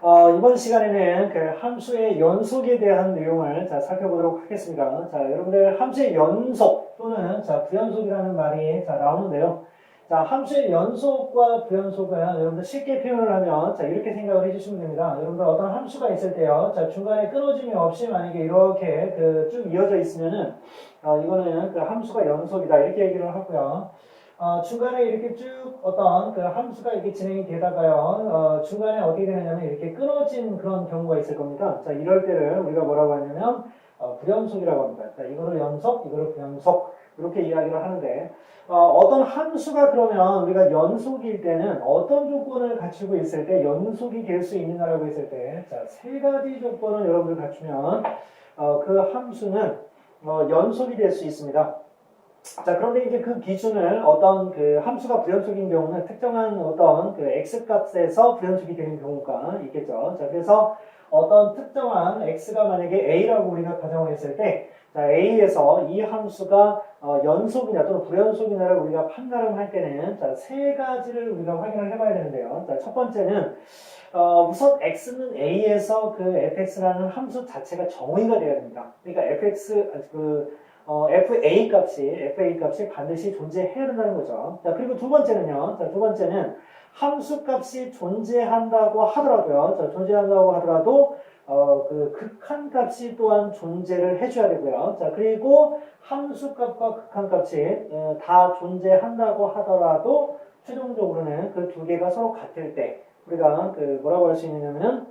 이번 시간에는 그 함수의 연속에 대한 내용을 살펴보도록 하겠습니다. 자, 여러분들 함수의 연속 또는 부연속이라는 말이 나오는데요. 자, 함수의 연속과 부연속은 여러분들 쉽게 표현을 하면 이렇게 생각을 해주시면 됩니다. 여러분들 어떤 함수가 있을 때요. 자, 중간에 끊어짐이 없이 만약에 이렇게 쭉 이어져 있으면은 이거는 그 함수가 연속이다 이렇게 얘기를 하고요. 중간에 이렇게 쭉 어떤 그 함수가 이렇게 진행이 되다가요, 중간에 어떻게 되느냐면 이렇게 끊어진 그런 경우가 있을 겁니다. 자, 이럴 때를 우리가 뭐라고 하냐면, 부연속이라고 합니다. 자, 이거를 연속, 이거를 부연속, 이렇게 이야기를 하는데, 어떤 함수가 그러면 우리가 연속일 때는 어떤 조건을 갖추고 있을 때 연속이 될 수 있느냐라고 했을 때, 자, 세 가지 조건을 여러분들 갖추면, 그 함수는, 연속이 될 수 있습니다. 자, 그런데 이제 그 기준을 어떤 그 함수가 부연속인 경우는 특정한 어떤 그 x값에서 부연속이 되는 경우가 있겠죠. 자, 그래서 어떤 특정한 x가 만약에 a라고 우리가 가정을 했을 때, 자, a에서 이 함수가 연속이냐 또는 부연속이냐를 우리가 판단을 할 때는 자, 세 가지를 우리가 확인을 해봐야 되는데요. 자, 첫 번째는 우선 x는 a에서 그 fx라는 함수 자체가 정의가 되어야 됩니다. 그러니까 FA 값이 반드시 존재해야 된다는 거죠. 자, 그리고 두 번째는요. 자, 두 번째는 함수 값이 존재한다고 하더라도요. 자, 존재한다고 하더라도, 그 극한 값이 또한 존재를 해줘야 되고요. 자, 그리고 함수 값과 극한 값이 다 존재한다고 하더라도 최종적으로는 그 두 개가 서로 같을 때 우리가 그 뭐라고 할 수 있느냐면은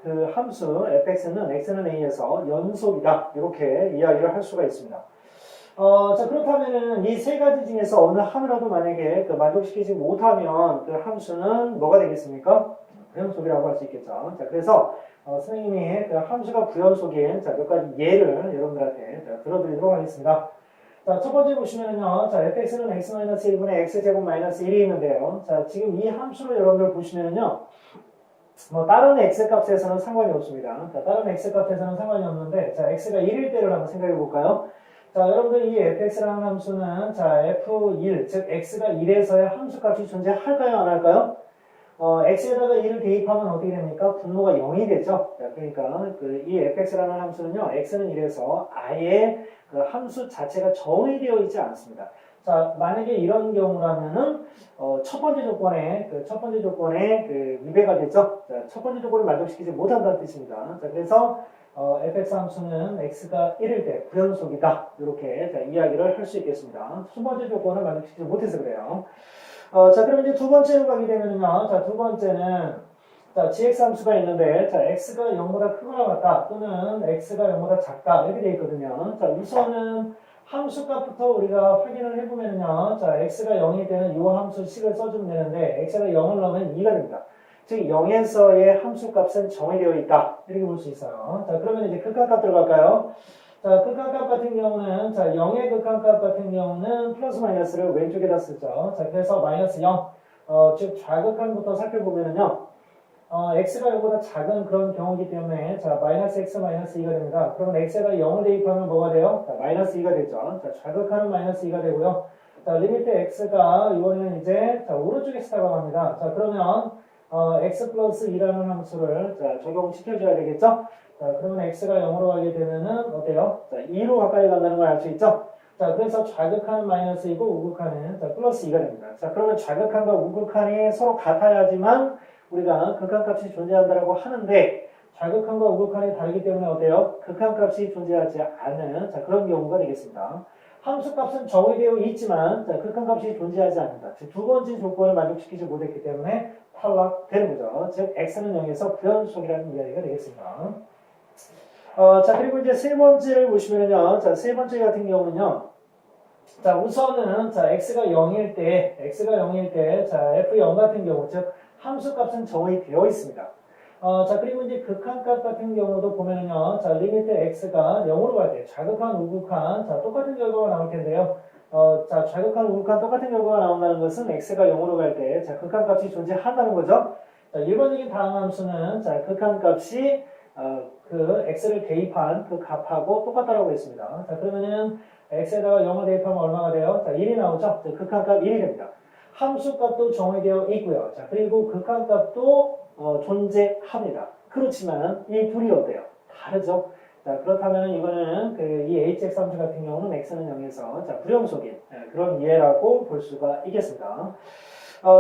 그 함수 fx는 x는 a에서 연속이다 이렇게 이야기를 할 수가 있습니다. 자, 그렇다면은 이 세 가지 중에서 어느 하나라도 만약에 만족시키지 못하면 그 함수는 뭐가 되겠습니까? 부연속이라고 할 수 있겠죠. 자, 그래서 선생님이 그 함수가 부연속인 몇 가지 예를 여러분들한테 들어드리도록 하겠습니다. 자, 첫 번째 보시면은요. 자, fx는 x-1분의 x제곱 마이너스 1이 있는데요. 자, 지금 이 함수를 여러분들 보시면은요. 다른 x값에서는 상관이 없습니다. 자, 다른 x값에서는 상관이 없는데, 자, x가 1일 때를 한번 생각해 볼까요? 자, 여러분들 이 fx라는 함수는, 자, f1, 즉, x가 1에서의 함수값이 존재할까요? 안 할까요? x에다가 1을 대입하면 어떻게 됩니까? 분모가 0이 되죠. 자, 그러니까, 이 fx라는 함수는요, x는 1에서 아예 그 함수 자체가 정의되어 있지 않습니다. 자, 만약에 이런 경우라면은, 첫 번째 조건에 위배가 되죠. 자, 첫 번째 조건을 만족시키지 못한다는 뜻입니다. 자, 그래서, fx 함수는 x가 1일 때 부연속이다. 이렇게 이야기를 할 수 있겠습니다. 첫 번째 조건을 만족시키지 못해서 그래요. 자, 그럼 이제 두 번째로 가게 되면요. 자, 두 번째는, 자, gx 함수가 있는데, 자, x가 0보다 크거나 같다. 또는 x가 0보다 작다. 이렇게 되어 있거든요. 자, 우선은 함수값부터 우리가 확인을 해보면요. 자, x가 0일 때는 이 함수 식을 써주면 되는데, x가 0을 넣으면 2가 됩니다. 즉, 0에서의 함수값은 정의되어 있다. 이렇게 볼 수 있어요. 자, 그러면 이제 극한값 들어갈까요? 자, 극한값 같은 경우는, 자, 0의 극한값 같은 경우는 플러스 마이너스를 왼쪽에다 쓰죠. 자, 그래서 마이너스 0, 즉, 좌극한부터 살펴보면은요, x가 0보다 작은 그런 경우이기 때문에, 자, 마이너스 x 마이너스 2가 됩니다. 그러면 x에다 0을 대입하면 뭐가 돼요? 자, 마이너스 2가 되죠. 자, 좌극한은 마이너스 2가 되고요. 자, 리미트 x가 이번에는 이제, 자, 오른쪽에서 다가갑니다. 자, 그러면, x 플러스 2라는 함수를, 자, 적용시켜줘야 되겠죠? 자, 그러면 x가 0으로 가게 되면은 어때요? 자, 2로 가까이 간다는 걸 알 수 있죠? 자, 그래서 좌극한은 마이너스이고 우극한은 자, 플러스 2가 됩니다. 자, 그러면 좌극한과 우극한이 서로 같아야지만 우리가 극한값이 존재한다라고 하는데 좌극한과 우극한이 다르기 때문에 어때요? 극한값이 존재하지 않는 자, 그런 경우가 되겠습니다. 함수값은 정의되어 있지만 자, 극한값이 존재하지 않는다. 즉, 두 번째 조건을 만족시키지 못했기 때문에 탈락되는 거죠. 즉, x는 0에서 부연속이라는 이야기가 되겠습니다. 자, 그리고 이제 세 번째를 보시면요. 자, 세 번째 같은 경우는요. 자, 우선은, 자, x가 0일 때, 자, f0 같은 경우, 즉, 함수값은 정의되어 있습니다. 자, 그리고 이제 극한값 같은 경우도 보면은요. 자, 리미트 x가 0으로 갈 때, 좌극한, 우극한, 자, 똑같은 결과가 나올 텐데요. 자, 좌극한, 우극한 똑같은 결과가 나온다는 것은 x가 0으로 갈 때, 자, 극한값이 존재한다는 거죠. 자, 일반적인 다항 함수는, 자, 극한값이 그 x를 대입한 그 값하고 똑같다라고 했습니다. 자, 그러면은 x에다가 0을 대입하면 얼마가 돼요? 자, 1이 나오죠? 자, 극한값 1이 됩니다. 함수값도 정의되어 있고요. 자, 그리고 극한값도 존재합니다. 그렇지만 이 둘이 어때요? 다르죠? 자, 그렇다면 이거는 이 hx 함수 같은 경우는 x는 0에서 자, 불영속인 그런 이해라고 볼 수가 있겠습니다.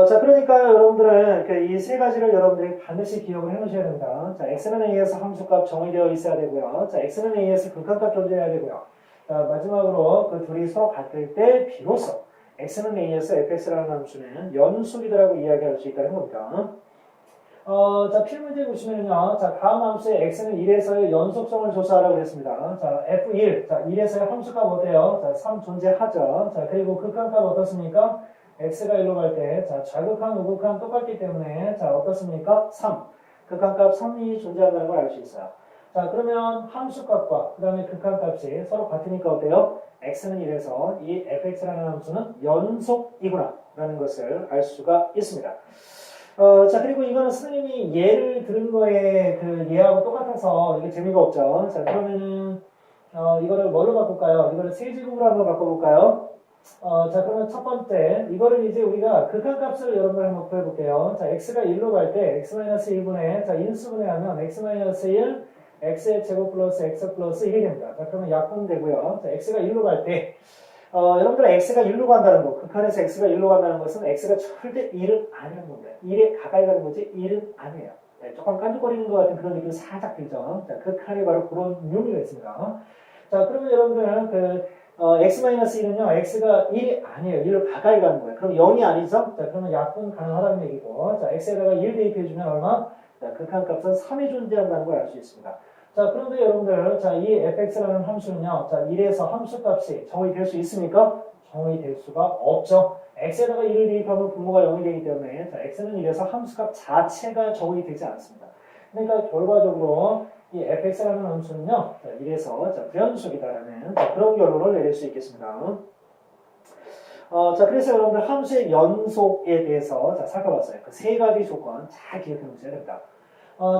자, 그러니까 여러분들은 이 세 가지를 여러분들이 반드시 기억을 해 놓으셔야 됩니다. 자, x는 a에서 함수값 정의되어 있어야 되고요. 자, x는 a에서 극한값 존재해야 되고요. 자, 마지막으로 그 둘이 서로 같을 때 비로소 x는 a에서 fx라는 함수는 연속이라고 이야기할 수 있다는 겁니다. 자, 필문제 보시면요. 자, 다음 함수의 x는 1에서의 연속성을 조사하라고 그랬습니다. 자, f1. 자, 1에서의 함수값 어때요? 자, 3 존재하죠. 자, 그리고 극한값 어떻습니까? x가 1로 갈 때, 자, 좌극한, 우극한 똑같기 때문에, 자, 어떻습니까? 3. 극한값 3이 존재한다는 걸 알 수 있어요. 자, 그러면 함수값과 그 다음에 극한값이 서로 같으니까 어때요? x는 1에서 이 fx라는 함수는 연속이구나 라는 것을 알 수가 있습니다. 자, 그리고 이거는 선생님이 예를 들은 거에 그 예하고 똑같아서 이게 재미가 없죠. 자, 그러면은, 이거를 뭘로 바꿀까요? 이거를 세제곱으로 한번 바꿔볼까요? 자, 그러면 첫 번째, 이거를 이제 우리가 극한값을 여러분들 한번 구해볼게요. 자, x가 1로 갈 때, x-1분의, 자, 인수분해하면 x-1, x의 제곱 플러스 x 플러스 1이 됩니다. 자, 그러면 약분되고요. 자, x가 1로 갈 때, 여러분들 x가 1로 간다는 거, 극한에서 x가 1로 간다는 것은 x가 절대 1은 아니라는 겁니다. 1에 가까이 가는 거지 1은 아니에요. 네, 조금 깐죽거리는 것 같은 그런 느낌이 살짝 들죠. 자, 극한이 바로 그런 묘미가 있습니다. 자, 그러면 여러분들 x-1은요, x가 1이 아니에요. 1로 가까이 가는 거예요. 그럼 0이 아니죠? 자, 그러면 약분 가능하다는 얘기고, 자, x에다가 1 대입해주면 얼마? 자, 극한값은 3이 존재한다는 걸 알 수 있습니다. 자, 그런데 여러분들, 자, 이 fx라는 함수는요, 자, 1에서 함수값이 정의될 수 있습니까? 정의될 수가 없죠. x에다가 1을 대입하면 분모가 0이 되기 때문에, 자, x는 1에서 함수값 자체가 정의되지 않습니다. 그러니까 결과적으로 이 fx라는 함수는요, 자, 1에서 자, 불연속이다라는 자, 그런 결론을 내릴 수 있겠습니다. 자, 그래서 여러분들 함수의 연속에 대해서 자, 살펴봤어요. 그 세 가지 조건 잘 기억해 놓으셔야 됩니다.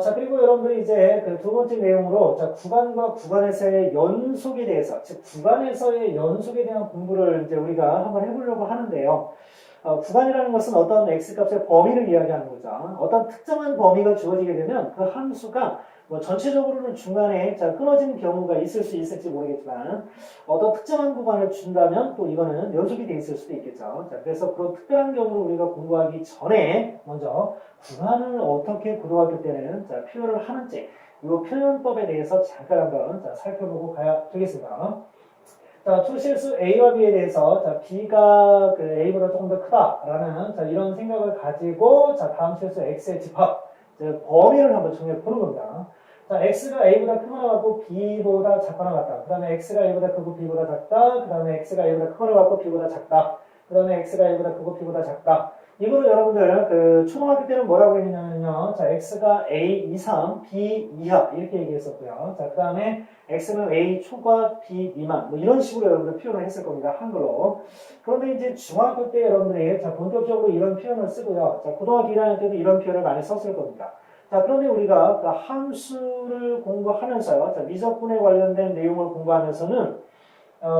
자, 그리고 여러분들이 이제 그 두 번째 내용으로, 자, 구간과 구간에서의 연속에 대해서, 즉, 구간에서의 연속에 대한 공부를 이제 우리가 한번 해보려고 하는데요. 구간이라는 것은 어떤 x값의 범위를 이야기하는 거죠. 어떤 특정한 범위가 주어지게 되면 그 함수가 뭐 전체적으로는 중간에 자, 끊어지는 경우가 있을 수 있을지 모르겠지만 어떤 특정한 구간을 준다면 또 이거는 연속이 돼 있을 수도 있겠죠. 자, 그래서 그런 특별한 경우를 우리가 공부하기 전에 먼저 구간을 어떻게 고등학교 때는 자, 표현을 하는지 이 표현법에 대해서 잠깐 한번 자, 살펴보고 가야 되겠습니다. 자, 투실수 A와 B에 대해서 자, B가 그 A보다 조금 더 크다라는 자, 이런 생각을 가지고 자, 다음 실수 X의 집합 범위를 한번 정해 보는 겁니다. 자, X가 A보다 크거나 같고 B보다 작거나 같다. 그 다음에 X가 A보다 크고 B보다 작다. 그 다음에 X가 A보다 크거나 같고 B보다 작다. 그 다음에 X가 A보다 크고 B보다 작다. 이거를 여러분들 그 초등학교 때는 뭐라고 했냐면요. 자, X가 A 이상, B 이하 이렇게 얘기했었고요. 자, 그 다음에 X는 A 초과 B 미만 뭐 이런 식으로 여러분들 표현을 했을 겁니다. 한글로. 그런데 이제 중학교 때 여러분들이 자, 본격적으로 이런 표현을 쓰고요. 자, 고등학교 1학년 때도 이런 표현을 많이 썼을 겁니다. 자, 그런데 우리가 그 함수를 공부하면서요. 자, 미적분에 관련된 내용을 공부하면서는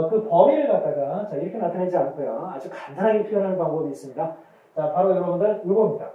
그 범위를 갖다가 자, 이렇게 나타내지 않고요. 아주 간단하게 표현하는 방법이 있습니다. 자, 바로 여러분들 이겁니다.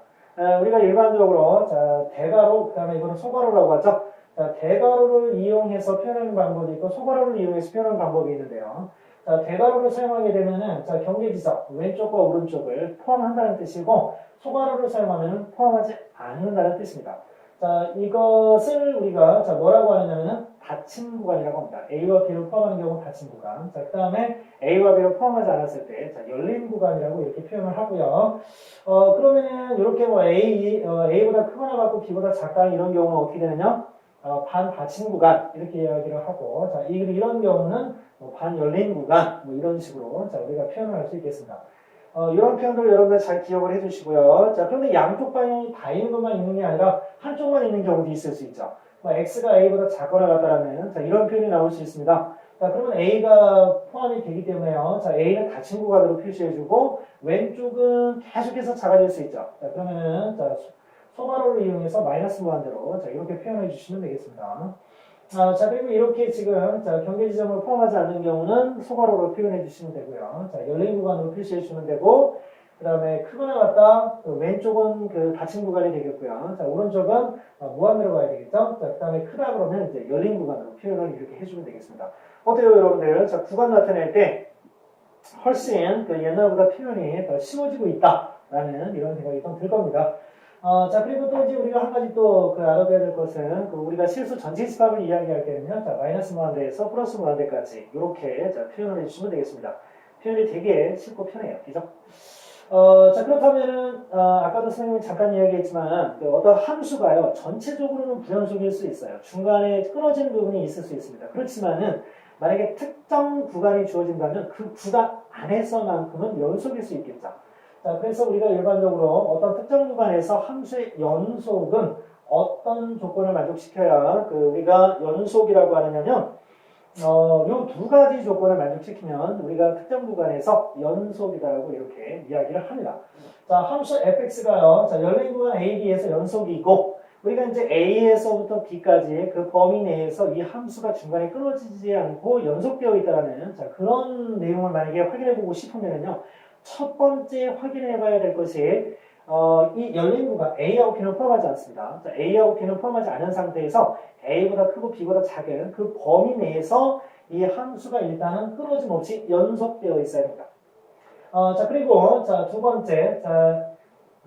우리가 일반적으로 자, 대괄호, 그 다음에 이거는 소괄호라고 하죠. 자, 대괄호를 이용해서 표현하는 방법이 있고 소괄호를 이용해서 표현하는 방법이 있는데요. 자, 대괄호를 사용하게 되면은 자, 경계지점 왼쪽과 오른쪽을 포함한다는 뜻이고 소괄호를 사용하면 포함하지 않는다는 뜻입니다. 자, 이것을 우리가 자, 뭐라고 하느냐면은 닫힌 구간이라고 합니다. A와 B를 포함하는 경우 닫힌 구간. 자, 그 다음에 A와 B를 포함하지 않았을 때 자, 열린 구간이라고 이렇게 표현을 하고요. 그러면은 이렇게 뭐 A보다 크거나 같고 B보다 작다 이런 경우는 어떻게 되느냐? 반 닫힌 구간 이렇게 이야기를 하고 자, 이런 경우는 뭐 반 열린 구간 뭐 이런 식으로 자, 우리가 표현을 할 수 있겠습니다. 이런 표현들 여러분들 잘 기억을 해주시고요. 자, 그런데 양쪽 방향이 다 있는 것만 있는 게 아니라 한쪽만 있는 경우도 있을 수 있죠. 뭐 X가 A보다 작거나 같다라는 자, 이런 표현이 나올 수 있습니다. 자, 그러면 A가 포함이 되기 때문에요. 자, A는 닫힌 구간으로 표시해주고 왼쪽은 계속해서 작아질 수 있죠. 자, 그러면은 자, 소괄호를 이용해서 마이너스 무한대로 자, 이렇게 표현해 주시면 되겠습니다. 자, 그리고 이렇게 지금 자, 경계 지점을 포함하지 않는 경우는 소괄호로 표현해 주시면 되고요. 자, 열린 구간으로 표시해 주시면 되고 그 다음에 크거나 같다. 그 왼쪽은 그 닫힌 구간이 되겠고요. 자, 오른쪽은 무한대로 가야 되겠죠. 자, 그 다음에 크다 그러면 이제 열린 구간으로 표현을 이렇게 해주면 되겠습니다. 어때요, 여러분들? 자, 구간 나타낼 때 훨씬 그 옛날보다 표현이 더 쉬워지고 있다라는 이런 생각이 좀 들 겁니다. 자, 그리고 또 이제 우리가 한 가지 또 그 알아둬야 될 것은 그 우리가 실수 전체 집합을 이야기할 때는요, 자, 마이너스 무한대에서 플러스 무한대까지 이렇게 자, 표현을 해주시면 되겠습니다. 표현이 되게 쉽고 편해요. 그죠? 자, 그렇다면은, 아까도 선생님이 잠깐 이야기했지만, 그 어떤 함수가요, 전체적으로는 불연속일 수 있어요. 중간에 끊어지는 부분이 있을 수 있습니다. 그렇지만은, 만약에 특정 구간이 주어진다면 그 구간 안에서만큼은 연속일 수 있겠죠. 자, 그래서 우리가 일반적으로 어떤 특정 구간에서 함수의 연속은 어떤 조건을 만족시켜야 그 우리가 연속이라고 하느냐면, 요 두 가지 조건을 만족시키면 우리가 특정 구간에서 연속이다라고 이렇게 이야기를 합니다. 자, 함수 fx가요, 자, 열린 구간 a, b에서 연속이고, 우리가 이제 a에서부터 b까지 그 범위 내에서 이 함수가 중간에 끊어지지 않고 연속되어 있다는 자, 그런 내용을 만약에 확인해 보고 싶으면요, 첫 번째 확인해 봐야 될 것이 이 열린 구간 A하고 B는 포함하지 않습니다. 자, A하고 B는 포함하지 않은 상태에서 A보다 크고 B보다 작은 그 범위 내에서 이 함수가 일단은 끊어짐 없이 연속되어 있어야 됩니다. 자, 그리고 자, 두 번째, 자,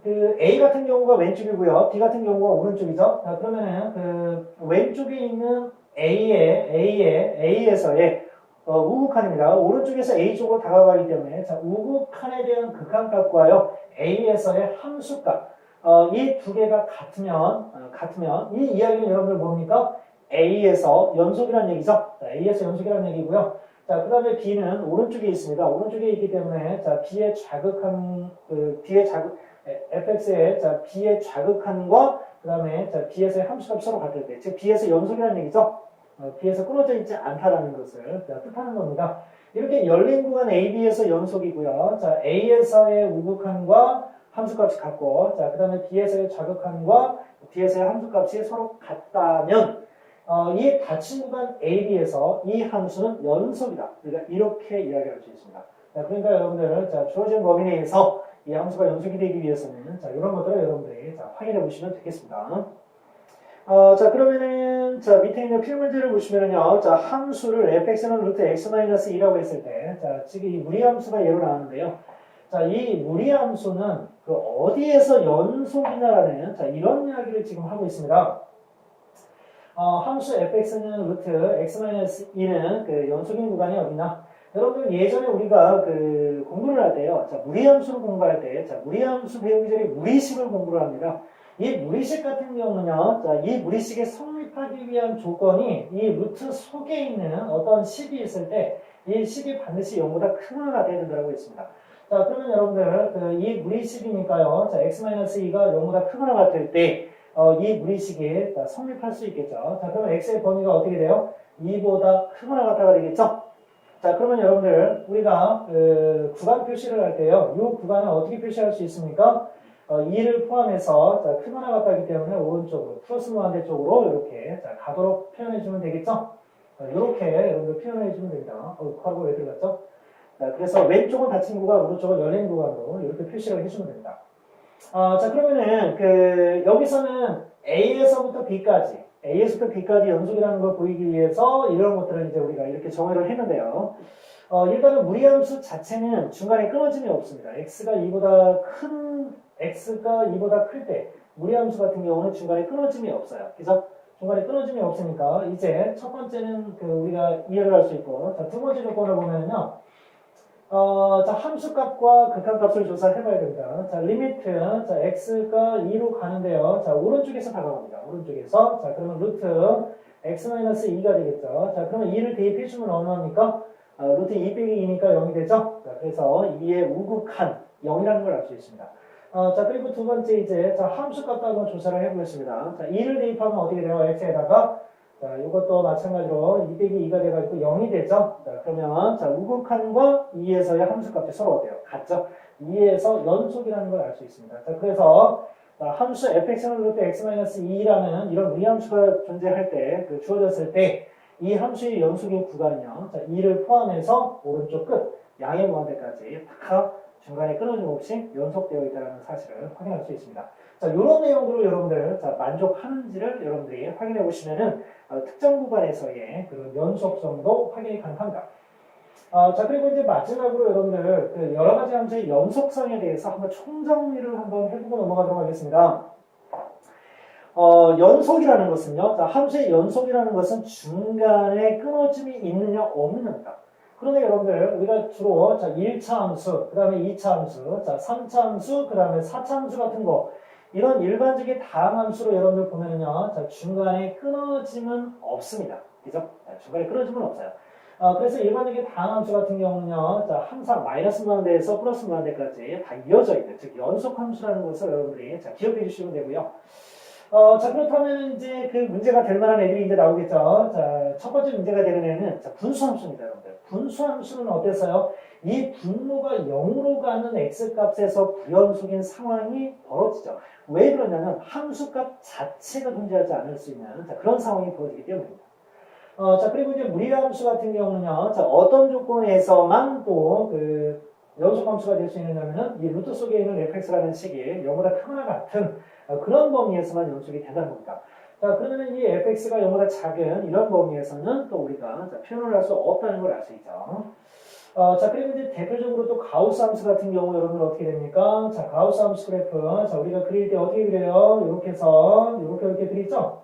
그 A 같은 경우가 왼쪽이고요, B 같은 경우가 오른쪽이죠. 자, 그러면은 그 왼쪽에 있는 A에서의 우극한입니다. 오른쪽에서 A 쪽으로 다가가기 때문에 자, 우극한에 대한 극한값과요 A에서의 함수값 이 두 개가 같으면 이 이야기는 여러분들 뭡니까? A에서 연속이라는 얘기죠. 자, A에서 연속이라는 얘기고요. 자, 그 다음에 B는 오른쪽에 있습니다. 오른쪽에 있기 때문에 자, B의 자극한 fx의 자, B의 자극한과 그 다음에 자, B에서의 함수값이 서로 같을 때, 즉 B에서 연속이라는 얘기죠. B에서 끊어져 있지 않다라는 것을 뜻하는 겁니다. 이렇게 열린 구간 AB에서 연속이고요. 자, A에서의 우극한과 함수값이 같고, 자, 그 다음에 B에서의 자극한과 B에서의 함수값이 서로 같다면, 이 닫힌 구간 AB에서 이 함수는 연속이다. 우리가 이렇게 이야기할 수 있습니다. 자, 그러니까 여러분들, 자, 주어진 범위 내에서 이 함수가 연속이 되기 위해서는, 자, 이런 것들을 여러분들이 자, 확인해 보시면 되겠습니다. 자, 그러면은, 자, 밑에 있는 필문제를 보시면은요, 자, 함수를 fx는 루트 x-2라고 했을 때, 자, 지금 이 무리함수가 예로 나왔는데요. 자, 이 무리함수는 그 어디에서 연속이냐라는, 자, 이런 이야기를 지금 하고 있습니다. 함수 fx는 루트 x-2는 그 연속인 구간이 어디나? 여러분들 예전에 우리가 그 공부를 할 때요, 자, 무리함수를 공부할 때, 자, 무리함수 배우기 전에 무리식을 공부를 합니다. 이 무리식 같은 경우는요, 자, 이 무리식에 성립하기 위한 조건이 이 루트 속에 있는 어떤 식이 있을 때, 이 식이 반드시 0보다 크거나 같아야 된다고 했습니다. 자, 그러면 여러분들, 이 무리식이니까요, 자, x-2가 0보다 크거나 같을 때, 이 무리식이 성립할 수 있겠죠. 자, 그러면 x의 범위가 어떻게 돼요? 2보다 크거나 같다가 되겠죠? 자, 그러면 여러분들, 우리가 구간 표시를 할 때요, 이 구간을 어떻게 표시할 수 있습니까? 2를 포함해서 자, 크거나 같다기 때문에 오른쪽으로 플러스 무한대 쪽으로 이렇게 자, 가도록 표현해 주면 되겠죠? 이렇게 여러분들 표현해 주면 됩니다. 하고 왜 들어갔죠? 자, 그래서 왼쪽은 닫힌 구간, 오른쪽은 열린 구간으로 이렇게 표시를 해주면 됩니다. 자, 그러면은 여기서는 A에서부터 B까지 연속이라는 걸 보이기 위해서 이런 것들을 이제 우리가 이렇게 정의를 했는데요. 일단은 무리함수 자체는 중간에 끊어짐이 없습니다. x가 2보다 클 때 무리함수 같은 경우는 중간에 끊어짐이 없어요. 그래서 중간에 끊어짐이 없으니까 이제 첫 번째는 우리가 이해를 할 수 있고, 자, 두 번째 조건을 보면은요. 자, 함수값과 극한값을 조사해 봐야 됩니다. 자, 리미트, 자, x가 2로 가는데요. 자, 오른쪽에서 다가갑니다. 오른쪽에서. 자, 그러면 루트 x-2가 되겠죠. 자, 그러면 2를 대입해 주면 얼마입니까? 루트 2 빼기 2니까 0이 되죠. 자, 그래서 2의 우극한 0이라는 걸 알 수 있습니다. 자, 그리고 두 번째 이제, 자, 함수값도 한번 조사를 해 보겠습니다. 자, 2를 대입하면 어떻게 돼요? x에다가. 자, 이것도 마찬가지로 2 빼기 2가 돼가지고 0이 되죠. 자, 그러면, 자, 우극한과 2에서의 함수값이 서로 어때요? 같죠? 2에서 연속이라는 걸 알 수 있습니다. 자, 그래서, 자, 함수 fx는 루트 x-2라는 이런 무리함수가 존재할 때, 주어졌을 때, 이 함수의 연속인 구간은요, 자, 2를 포함해서 오른쪽 끝, 양의 무한대까지 다 중간에 끊어짐 없이 연속되어 있다는 사실을 확인할 수 있습니다. 자, 이런 내용들을 여러분들 만족하는지를 여러분들이 확인해 보시면은 특정 구간에서의 그런 연속성도 확인이 가능합니다. 자, 그리고 이제 마지막으로 여러분들 그 여러 가지 함수의 연속성에 대해서 한번 총정리를 한번 해보고 넘어가도록 하겠습니다. 연속이라는 것은요, 자, 함수의 연속이라는 것은 중간에 끊어짐이 있느냐 없느냐입니다. 그런데 여러분들 우리가 주로 자, 1차 함수, 그 다음에 2차 함수, 자, 3차 함수, 그 다음에 4차 함수 같은 거 이런 일반적인 다항함수로 여러분들 보면은요, 자, 중간에 끊어짐은 없습니다. 그죠? 중간에 끊어짐은 없어요. 그래서 일반적인 다항함수 같은 경우는요, 자, 항상 마이너스 무한대에서 플러스 무한대까지 다 이어져 있는, 즉, 연속함수라는 것을 여러분들이 자, 기억해 주시면 되고요. 자, 그렇다면 이제 그 문제가 될 만한 애들이 이제 나오겠죠. 자, 첫 번째 문제가 되는 애는 자, 분수함수입니다, 여러분들. 분수함수는 어땠어요? 이 분모가 0으로 가는 x값에서 부연속인 상황이 벌어지죠. 왜 그러냐면 함수값 자체가 존재하지 않을 수 있는 자, 그런 상황이 벌어지기 때문입니다. 자, 그리고 이제 무리함수 같은 경우는요, 자, 어떤 조건에서만 또 그 연속함수가 될 수 있느냐면은 이 루트 속에 있는 fx라는 식이 0보다 크거나 같은 그런 범위에서만 연속이 된다는 겁니다. 자, 그러면 이 fx가 0보다 작은 이런 범위에서는 또 우리가 자, 표현을 할 수 없다는 걸 알 수 있죠. 자, 그리고 이제 대표적으로 또 가우스 함수 같은 경우 여러분들 어떻게 됩니까? 자, 가우스 함수 그래프. 자, 우리가 그릴 때 어떻게 그려요? 이렇게 해서, 이렇게 그리죠?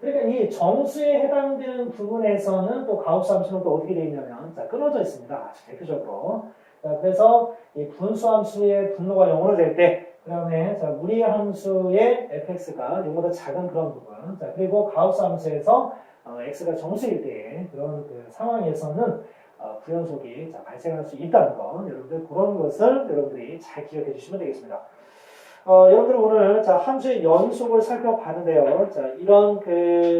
그러니까 이 정수에 해당되는 부분에서는 또 가우스 함수는 또 어떻게 되어 있냐면, 자, 끊어져 있습니다. 아주 대표적으로. 자, 그래서 이 분수 함수의 분모가 0으로 될 때, 그 다음에, 자, 무리 함수의 fx가 0보다 작은 그런 부분. 자, 그리고 가우스 함수에서, x가 정수일 때 그런 그 상황에서는 부연속이 자, 발생할 수 있다는 거, 여러분들 그런 것을 여러분들이 잘 기억해 주시면 되겠습니다. 여러분들 오늘 자, 함수의 연속을 살펴봤는데요. 자, 이런 그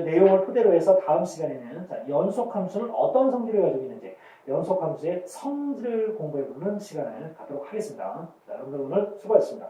내용을 토대로 해서 다음 시간에는 자, 연속 함수는 어떤 성질을 가지고 있는지, 연속 함수의 성질을 공부해 보는 시간을 갖도록 하겠습니다. 자, 여러분들 오늘 수고하셨습니다.